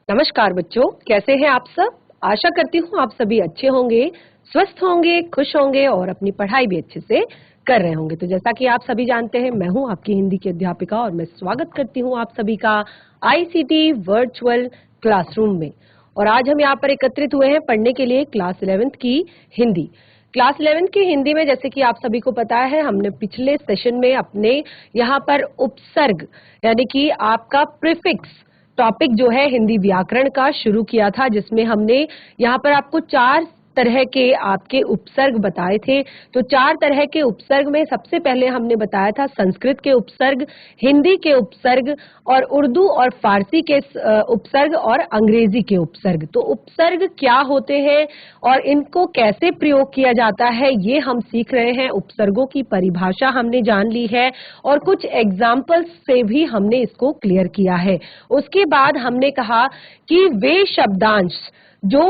नमस्कार बच्चों, कैसे हैं आप सब। आशा करती हूँ आप सभी अच्छे होंगे, स्वस्थ होंगे, खुश होंगे और अपनी पढ़ाई भी अच्छे से कर रहे होंगे। तो जैसा कि आप सभी जानते हैं, मैं हूँ आपकी हिंदी की अध्यापिका और मैं स्वागत करती हूँ आप सभी का आईसीटी वर्चुअल क्लासरूम में। और आज हम यहाँ पर एकत्रित हुए हैं पढ़ने के लिए क्लास 11th की हिंदी। क्लास 11th की हिंदी में जैसे कि आप सभी को पता है, हमने पिछले सेशन में अपने यहाँ पर उपसर्ग यानी कि आपका प्रीफिक्स टॉपिक जो है हिंदी व्याकरण का शुरू किया था, जिसमें हमने यहाँ पर आपको 4 तरह के आपके उपसर्ग बताए थे। तो 4 तरह के उपसर्ग में सबसे पहले हमने बताया था संस्कृत के उपसर्ग, हिंदी के उपसर्ग और उर्दू और फारसी के उपसर्ग और अंग्रेजी के उपसर्ग। तो उपसर्ग क्या होते हैं और इनको कैसे प्रयोग किया जाता है, ये हम सीख रहे हैं। उपसर्गों की परिभाषा हमने जान ली है और कुछ एग्जाम्पल्स से भी हमने इसको क्लियर किया है। उसके बाद हमने कहा कि वे शब्दांश जो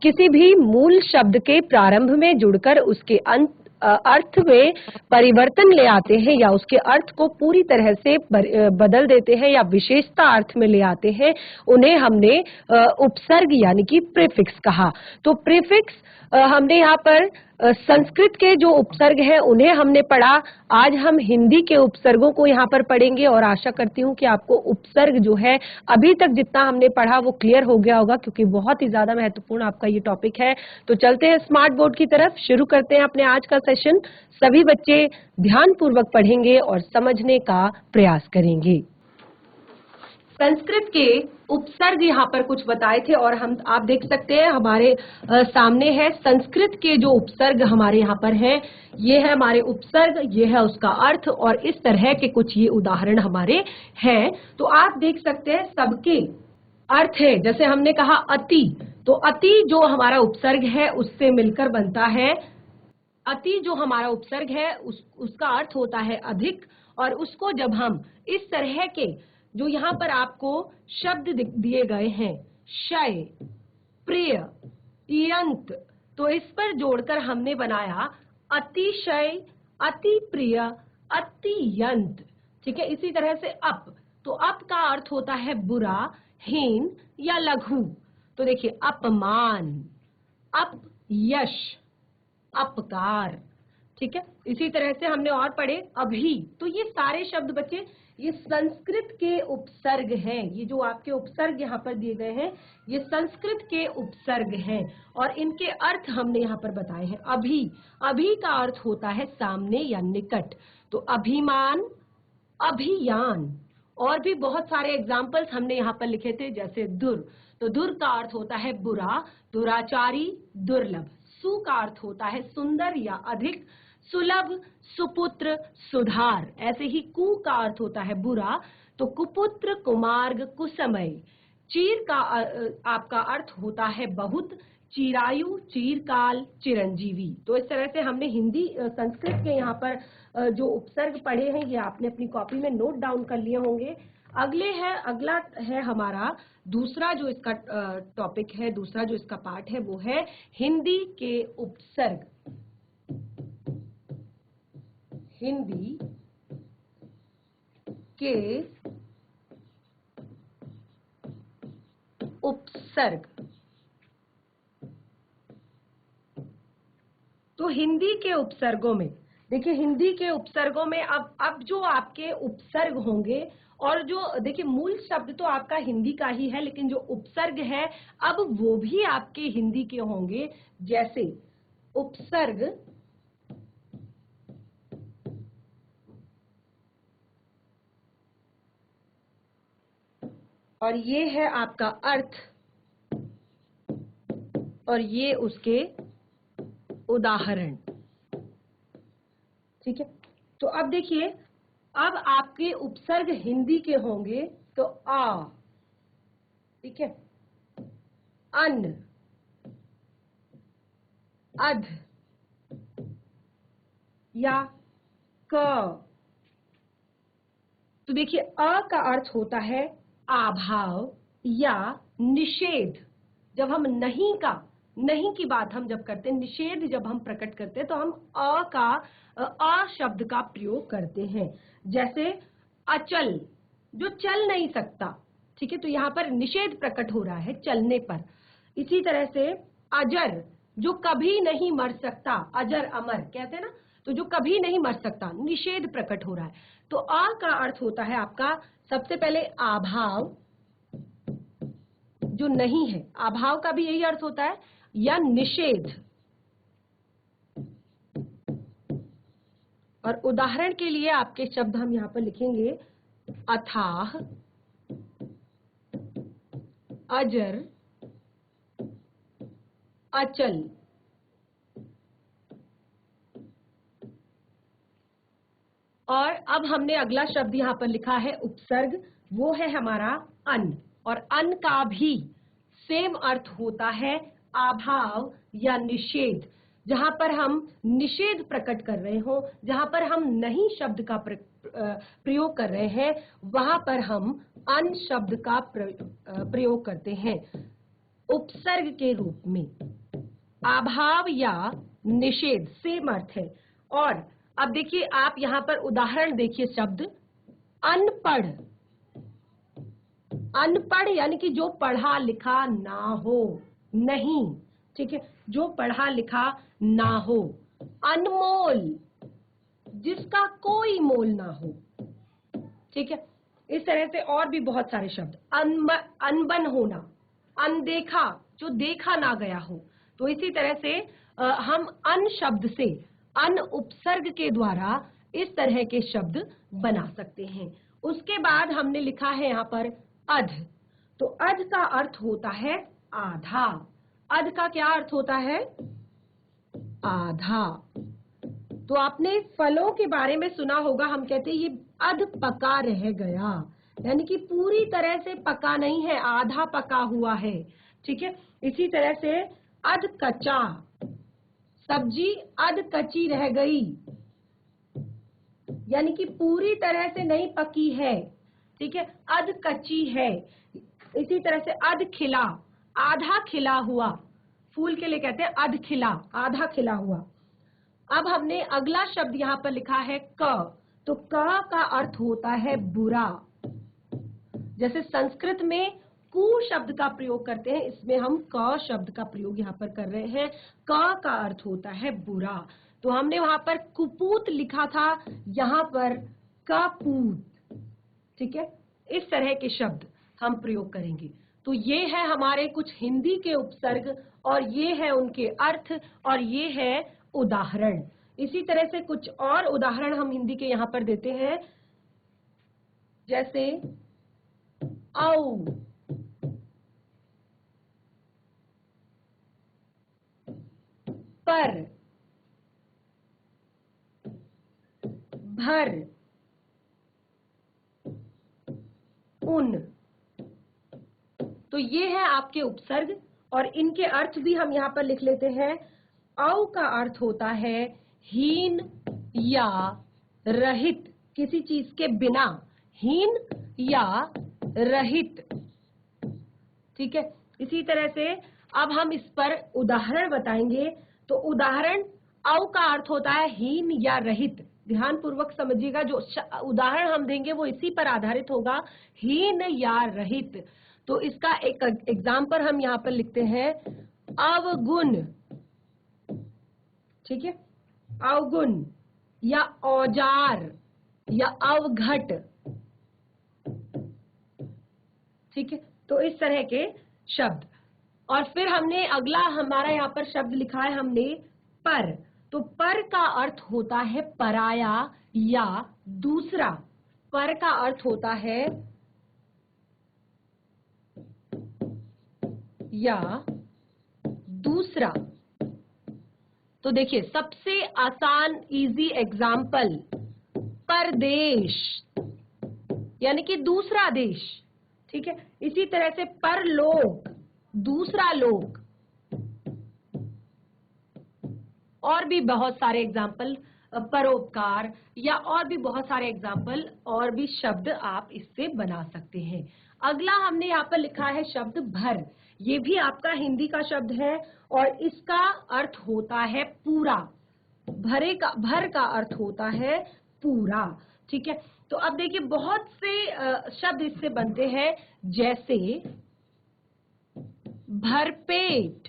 किसी भी मूल शब्द के प्रारंभ में जुड़कर उसके अर्थ में परिवर्तन ले आते हैं या उसके अर्थ को पूरी तरह से बदल देते हैं या विशेषता अर्थ में ले आते हैं, उन्हें हमने उपसर्ग यानी कि प्रीफिक्स कहा। तो प्रीफिक्स हमने यहाँ पर संस्कृत के जो उपसर्ग हैं उन्हें हमने पढ़ा। आज हम हिंदी के उपसर्गों को यहाँ पर पढ़ेंगे और आशा करती हूँ कि आपको उपसर्ग जो है अभी तक जितना हमने पढ़ा वो क्लियर हो गया होगा, क्योंकि बहुत ही ज्यादा महत्वपूर्ण आपका ये टॉपिक है। तो चलते हैं स्मार्ट बोर्ड की तरफ, शुरू करते हैं अपने आज का सेशन। सभी बच्चे ध्यान पूर्वक पढ़ेंगे और समझने का प्रयास करेंगे। संस्कृत के उपसर्ग यहाँ पर कुछ बताए थे और आप देख सकते हैं हमारे सामने है संस्कृत के जो उपसर्ग हमारे यहाँ पर हैं। ये है हमारे उपसर्ग, ये है उसका अर्थ और इस तरह के कुछ ये उदाहरण हमारे हैं। तो आप देख सकते हैं सबके अर्थ है। जैसे हमने कहा अति, तो अति जो हमारा उपसर्ग है उससे मिलकर बनता है। अति जो हमारा उपसर्ग है उसका अर्थ होता है अधिक, और उसको जब हम इस तरह के जो यहाँ पर आपको शब्द दिए गए हैं, शय, प्रिय, यंत, तो इस पर जोड़कर हमने बनाया अतिशय, अति प्रिय, अतियंत। ठीक है, इसी तरह से अप, तो अप का अर्थ होता है बुरा, हीन या लघु। तो देखिए अपमान, अपयश, अपकार। ठीक है, इसी तरह से हमने और पढ़े अभी। तो ये सारे शब्द बच्चे ये संस्कृत के उपसर्ग हैं। ये जो आपके उपसर्ग यहाँ पर दिए गए हैं ये संस्कृत के उपसर्ग हैं और इनके अर्थ हमने यहाँ पर बताए हैं। अभी, अभी का अर्थ होता है सामने या निकट। तो अभिमान, अभियान, और भी बहुत सारे एग्जाम्पल्स हमने यहाँ पर लिखे थे, जैसे दुर, तो दुर का अर्थ होता है बुरा, दुराचारी, दुर्लभ। सु का अर्थ होता है सुंदर या अधिक, सुलभ, सुपुत्र, सुधार। ऐसे ही कु का अर्थ होता है बुरा, तो कुपुत्र, कुमार्ग, कुसमय। चीर का आपका अर्थ होता है बहुत, चिरायु, चीरकाल, चिरंजीवी। तो इस तरह से हमने हिंदी संस्कृत के यहाँ पर जो उपसर्ग पढ़े हैं ये आपने अपनी कॉपी में नोट डाउन कर लिए होंगे। अगला है हमारा दूसरा जो इसका टॉपिक है, दूसरा जो इसका पार्ट है वो है हिंदी के उपसर्ग। हिंदी के उपसर्ग। तो हिंदी के उपसर्गों में देखिए, हिंदी के उपसर्गों में अब जो आपके उपसर्ग होंगे, और जो देखिए मूल शब्द तो आपका हिंदी का ही है, लेकिन जो उपसर्ग है अब वो भी आपके हिंदी के होंगे। जैसे उपसर्ग और ये है आपका अर्थ और ये उसके उदाहरण। ठीक है, तो अब देखिए, अब आपके उपसर्ग हिंदी के होंगे तो आ, ठीक है, अन, अध या क। तो देखिए अ का अर्थ होता है अभाव या निषेध। जब हम नहीं की बात हम जब करते हैं, निषेध जब हम प्रकट करते हैं, तो हम अ शब्द का प्रयोग करते हैं। जैसे अचल, जो चल नहीं सकता, ठीक है, तो यहाँ पर निषेध प्रकट हो रहा है चलने पर। इसी तरह से अजर, जो कभी नहीं मर सकता, अजर अमर कहते हैं ना, तो जो कभी नहीं मर सकता, निषेध प्रकट हो रहा है। तो आ का अर्थ होता है आपका सबसे पहले अभाव, जो नहीं है, अभाव का भी यही अर्थ होता है, या निषेध। और उदाहरण के लिए आपके शब्द हम यहां पर लिखेंगे अथाह, अजर, अचल। और अब हमने अगला शब्द यहां पर लिखा है उपसर्ग, वो है हमारा अन। और अन का भी सेम अर्थ होता है अभाव या निषेध। जहां पर हम निषेध प्रकट कर रहे हो, जहां पर हम नहीं शब्द का प्रयोग कर रहे हैं, वहां पर हम अन शब्द का प्रयोग करते हैं उपसर्ग के रूप में। अभाव या निषेध सेम अर्थ है। और अब देखिए, आप यहां पर उदाहरण देखिए, शब्द अनपढ़। अनपढ़ यानी कि जो पढ़ा लिखा ना हो, नहीं, ठीक है, जो पढ़ा लिखा ना हो। अनमोल, जिसका कोई मोल ना हो, ठीक है। इस तरह से और भी बहुत सारे शब्द। अनबन होना, अनदेखा, जो देखा ना गया हो। तो इसी तरह से हम अन शब्द से, अन उपसर्ग के द्वारा इस तरह के शब्द बना सकते हैं। उसके बाद हमने लिखा है यहाँ पर अध। तो अध का अर्थ होता है आधा। अध का क्या अर्थ होता है? आधा। तो आपने फलों के बारे में सुना होगा, हम कहते हैं ये अध पका रह गया, यानी कि पूरी तरह से पका नहीं है, आधा पका हुआ है, ठीक है। इसी तरह से अध कच्चा, सब्जी अध कच्ची रह गई, यानी कि पूरी तरह से नहीं पकी है, ठीक है, अध कच्ची है। इसी तरह से अध खिला, आधा खिला हुआ, फूल के लिए कहते हैं अध खिला, आधा खिला हुआ। अब हमने अगला शब्द यहाँ पर लिखा है क। तो क का अर्थ होता है बुरा। जैसे संस्कृत में कु शब्द का प्रयोग करते हैं, इसमें हम क शब्द का प्रयोग यहाँ पर कर रहे हैं। क का अर्थ होता है बुरा। तो हमने वहां पर कुपूत लिखा था, यहाँ पर कपूत, ठीक है। इस तरह के शब्द हम प्रयोग करेंगे। तो ये है हमारे कुछ हिंदी के उपसर्ग, और ये है उनके अर्थ, और ये है उदाहरण। इसी तरह से कुछ और उदाहरण हम हिंदी के यहाँ पर देते हैं, जैसे औ, पर, भर, उन। तो ये है आपके उपसर्ग, और इनके अर्थ भी हम यहाँ पर लिख लेते हैं। औ का अर्थ होता है हीन या रहित, किसी चीज के बिना, हीन या रहित, ठीक है। इसी तरह से अब हम इस पर उदाहरण बताएंगे। तो उदाहरण औ का अर्थ होता है हीन या रहित। ध्यान पूर्वक समझिएगा, जो उदाहरण हम देंगे वो इसी पर आधारित होगा, हीन या रहित। तो इसका एक एग्जाम्पल हम यहाँ पर लिखते हैं, अवगुण, ठीक है, अवगुण या औजार या अवघट, ठीक है। तो इस तरह के शब्द। और फिर हमने अगला हमारा यहाँ पर शब्द लिखा है हमने पर। तो पर का अर्थ होता है पराया या दूसरा। पर का अर्थ होता है या दूसरा। तो देखिए, सबसे आसान इजी एग्जाम्पल, परदेश, यानी कि दूसरा देश, ठीक है। इसी तरह से परलोक, दूसरा लोक। और भी बहुत सारे एग्जाम्पल, परोपकार, या और भी बहुत सारे एग्जाम्पल और भी शब्द आप इससे बना सकते हैं। अगला हमने यहाँ पर लिखा है शब्द भर। ये भी आपका हिंदी का शब्द है, और इसका अर्थ होता है पूरा। भर का अर्थ होता है पूरा, ठीक है। तो अब देखिए बहुत से शब्द इससे बनते हैं, जैसे भरपेट,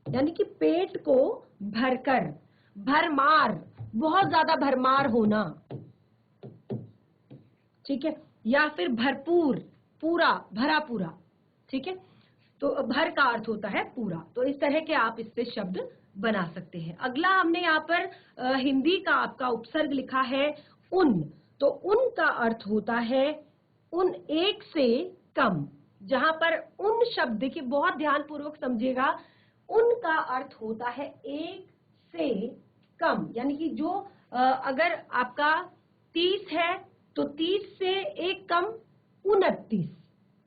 यानी कि पेट को भरकर, भरमार, बहुत ज्यादा भरमार होना, ठीक है, या फिर भरपूर, पूरा, भरा पूरा, ठीक है। तो भर का अर्थ होता है पूरा। तो इस तरह के आप इससे शब्द बना सकते हैं। अगला हमने यहाँ पर हिंदी का आपका उपसर्ग लिखा है उन। तो उन का अर्थ होता है उन एक से कम। जहां पर उन शब्द की बहुत ध्यान पूर्वक समझिएगा, उन का अर्थ होता है एक से कम, यानी कि जो अगर आपका 30 है तो 30 से एक कम 29,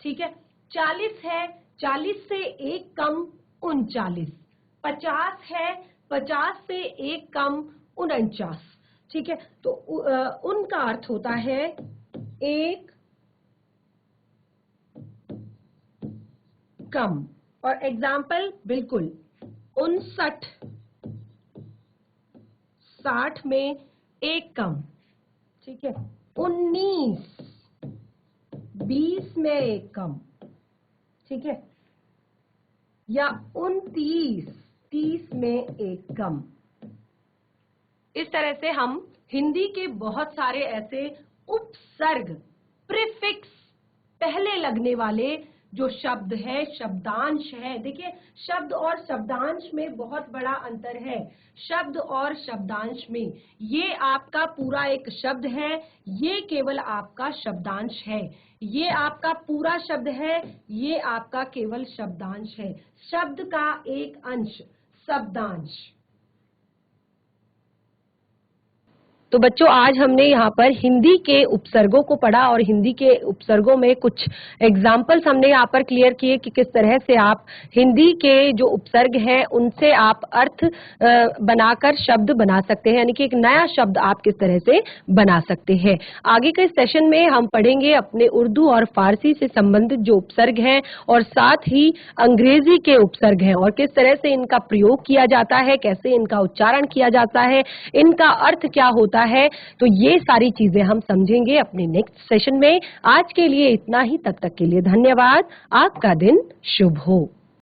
ठीक है। 40 है, 40 से एक कम 39, 50 है, 50 से एक कम 49, ठीक है। तो उनका अर्थ होता है एक कम। और एग्जाम्पल बिल्कुल 59, 60 में एक कम, ठीक है। 19, 20 में एक कम, ठीक है, या 29, 30 में एक कम। इस तरह से हम हिंदी के बहुत सारे ऐसे उपसर्ग, प्रीफिक्स, पहले लगने वाले जो शब्द है, शब्दांश है। देखिए शब्द और शब्दांश में बहुत बड़ा अंतर है। शब्द और शब्दांश में, ये आपका पूरा एक शब्द है, ये केवल आपका शब्दांश है। ये आपका पूरा शब्द है, ये आपका केवल शब्दांश है। शब्द का एक अंश शब्दांश। तो बच्चों आज हमने यहाँ पर हिंदी के उपसर्गों को पढ़ा और हिंदी के उपसर्गों में कुछ एग्जाम्पल्स हमने यहाँ पर क्लियर किए कि किस तरह से आप हिंदी के जो उपसर्ग हैं उनसे आप अर्थ बनाकर शब्द बना सकते हैं, यानी कि एक नया शब्द आप किस तरह से बना सकते हैं। आगे के सेशन में हम पढ़ेंगे अपने उर्दू और फारसी से संबंधित जो उपसर्ग हैं और साथ ही अंग्रेजी के उपसर्ग हैं और किस तरह से इनका प्रयोग किया जाता है, कैसे इनका उच्चारण किया जाता है, इनका अर्थ क्या होता है। तो ये सारी चीजें हम समझेंगे अपने नेक्स्ट सेशन में। आज के लिए इतना ही, तब तक के लिए धन्यवाद। आपका दिन शुभ हो।